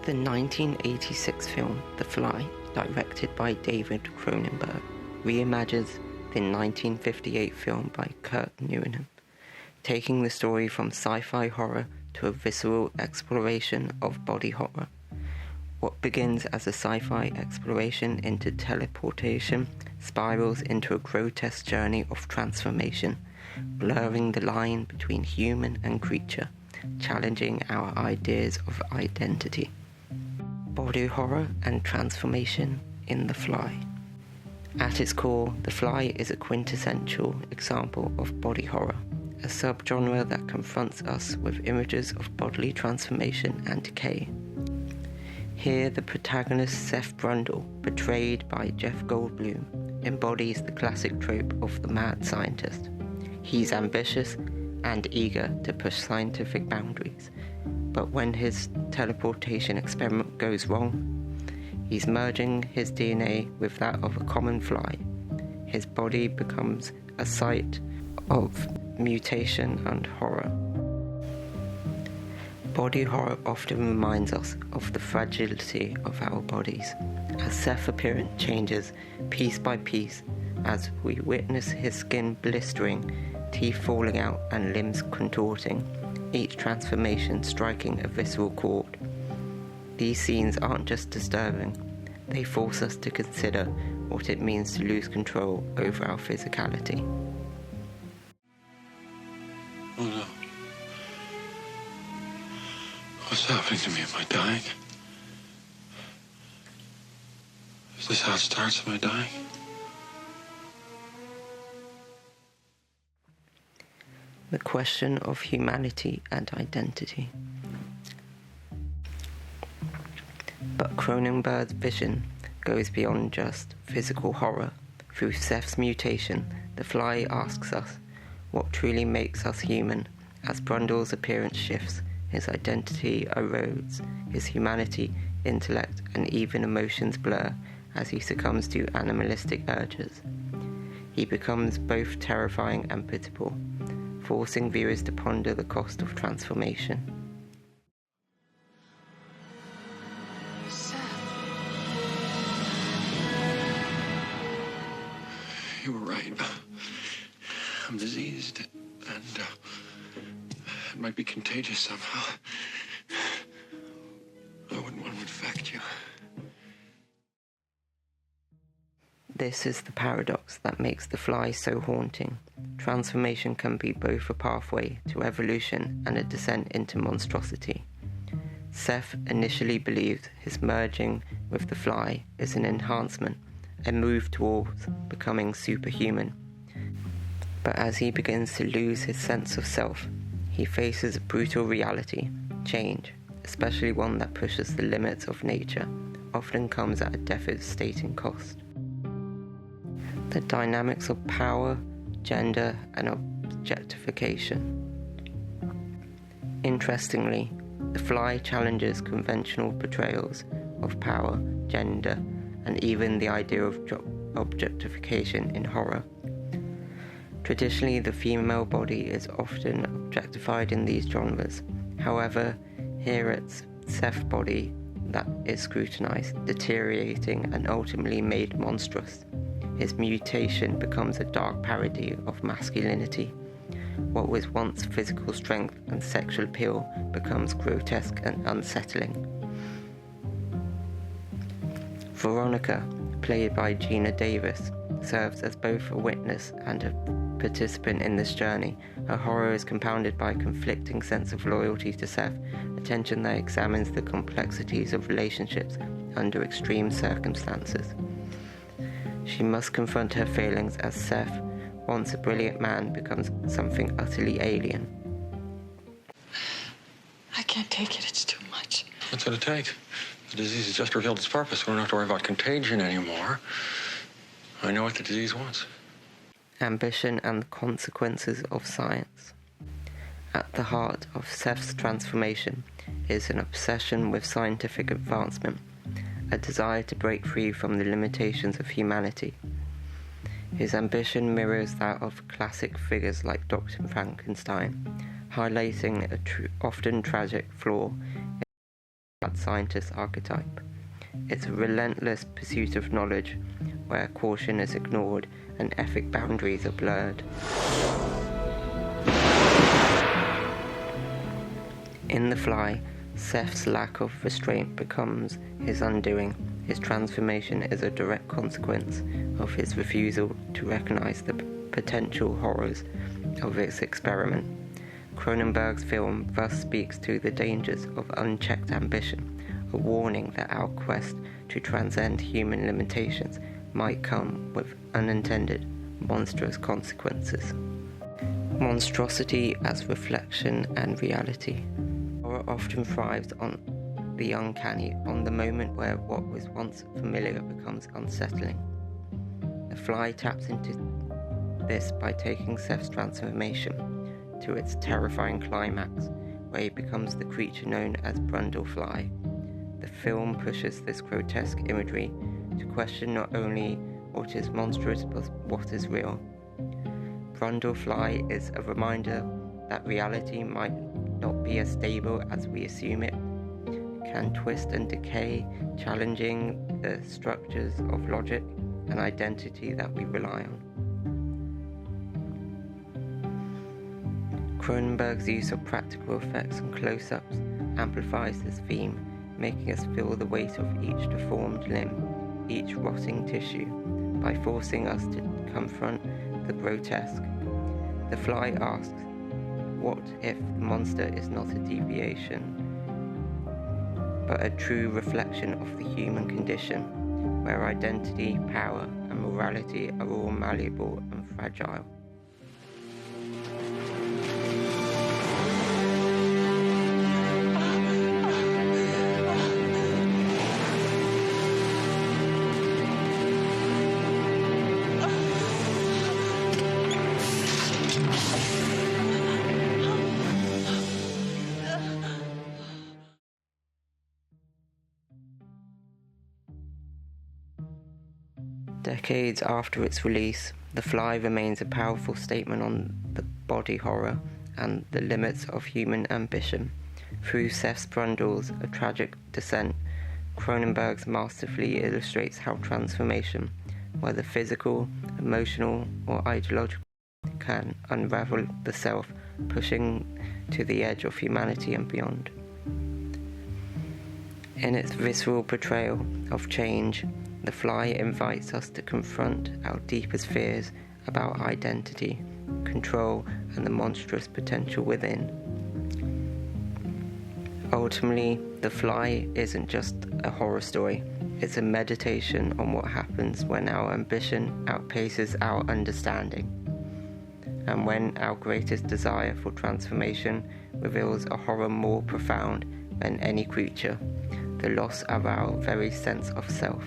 The 1986 film The Fly, directed by David Cronenberg, reimagines the 1958 film by Kurt Neumann, taking the story from sci-fi horror to a visceral exploration of body horror. What begins as a sci-fi exploration into teleportation spirals into a grotesque journey of transformation, blurring the line between human and creature, challenging our ideas of identity. Body horror and transformation in The Fly. At its core, The Fly is a quintessential example of body horror, a subgenre that confronts us with images of bodily transformation and decay. Here, the protagonist Seth Brundle, portrayed by Jeff Goldblum, embodies the classic trope of the mad scientist. He's ambitious and eager to push scientific boundaries, but when his teleportation experiment goes wrong, he's merging his DNA with that of a common fly. His body becomes a site of mutation and horror. Body horror often reminds us of the fragility of our bodies, as Seth's appearance changes piece by piece as we witness his skin blistering, teeth falling out and limbs contorting, each transformation striking a visceral chord. These scenes aren't just disturbing, they force us to consider what it means to lose control over our physicality. Oh no. What's happening to me? Am I dying? Is this how it starts? Am I dying? The question of humanity and identity. But Cronenberg's vision goes beyond just physical horror. Through Seth's mutation, The Fly asks us what truly makes us human. As Brundle's appearance shifts, his identity erodes, his humanity, intellect, and even emotions blur as he succumbs to animalistic urges. He becomes both terrifying and pitiable, forcing viewers to ponder the cost of transformation. Seth. You were right. I'm diseased, and it might be contagious somehow. I wouldn't want to infect you. This is the paradox that makes The Fly so haunting. Transformation can be both a pathway to evolution and a descent into monstrosity. Seth initially believed his merging with The Fly is an enhancement, a move towards becoming superhuman. But as he begins to lose his sense of self, he faces a brutal reality. Change, especially one that pushes the limits of nature, often comes at a devastating cost. The dynamics of power, gender, and objectification. Interestingly, The Fly challenges conventional portrayals of power, gender, and even the idea of objectification in horror. Traditionally, the female body is often objectified in these genres. However, here it's Seth's body that is scrutinized, deteriorating, and ultimately made monstrous. His mutation becomes a dark parody of masculinity. What was once physical strength and sexual appeal becomes grotesque and unsettling. Veronica, played by Genna Davis, serves as both a witness and a participant in this journey. Her horror is compounded by a conflicting sense of loyalty to Seth, a tension that examines the complexities of relationships under extreme circumstances. She must confront her failings as Seth, once a brilliant man, becomes something utterly alien. I can't take it. It's too much. What's it gonna take? The disease has just revealed its purpose. We don't have to worry about contagion anymore. I know what the disease wants. Ambition and the consequences of science. At the heart of Seth's transformation is an obsession with scientific advancement, a desire to break free from the limitations of humanity. His ambition mirrors that of classic figures like Dr. Frankenstein, highlighting a often tragic flaw in mad scientist archetype. It's a relentless pursuit of knowledge, where caution is ignored and ethic boundaries are blurred. In The Fly, Seth's lack of restraint becomes his undoing. His transformation is a direct consequence of his refusal to recognize the potential horrors of his experiment. Cronenberg's film thus speaks to the dangers of unchecked ambition, a warning that our quest to transcend human limitations might come with unintended, monstrous consequences. Monstrosity as reflection and reality. Horror often thrives on the uncanny, on the moment where what was once familiar becomes unsettling. The Fly taps into this by taking Seth's transformation to its terrifying climax, where he becomes the creature known as Brundlefly. The film pushes this grotesque imagery to question not only what is monstrous but what is real. Brundlefly is a reminder that reality might not be as stable as we assume it. It can twist and decay, challenging the structures of logic and identity that we rely on. Cronenberg's use of practical effects and close-ups amplifies this theme, making us feel the weight of each deformed limb, each rotting tissue, by forcing us to confront the grotesque. The Fly asks, what if the monster is not a deviation, but a true reflection of the human condition, where identity, power, and morality are all malleable and fragile? Decades after its release, The Fly remains a powerful statement on the body horror and the limits of human ambition. Through Seth Brundle's A Tragic Descent, Cronenberg masterfully illustrates how transformation, whether physical, emotional, or ideological, can unravel the self, pushing to the edge of humanity and beyond. In its visceral portrayal of change, The Fly invites us to confront our deepest fears about identity, control, and the monstrous potential within. Ultimately, The Fly isn't just a horror story, it's a meditation on what happens when our ambition outpaces our understanding, and when our greatest desire for transformation reveals a horror more profound than any creature, the loss of our very sense of self.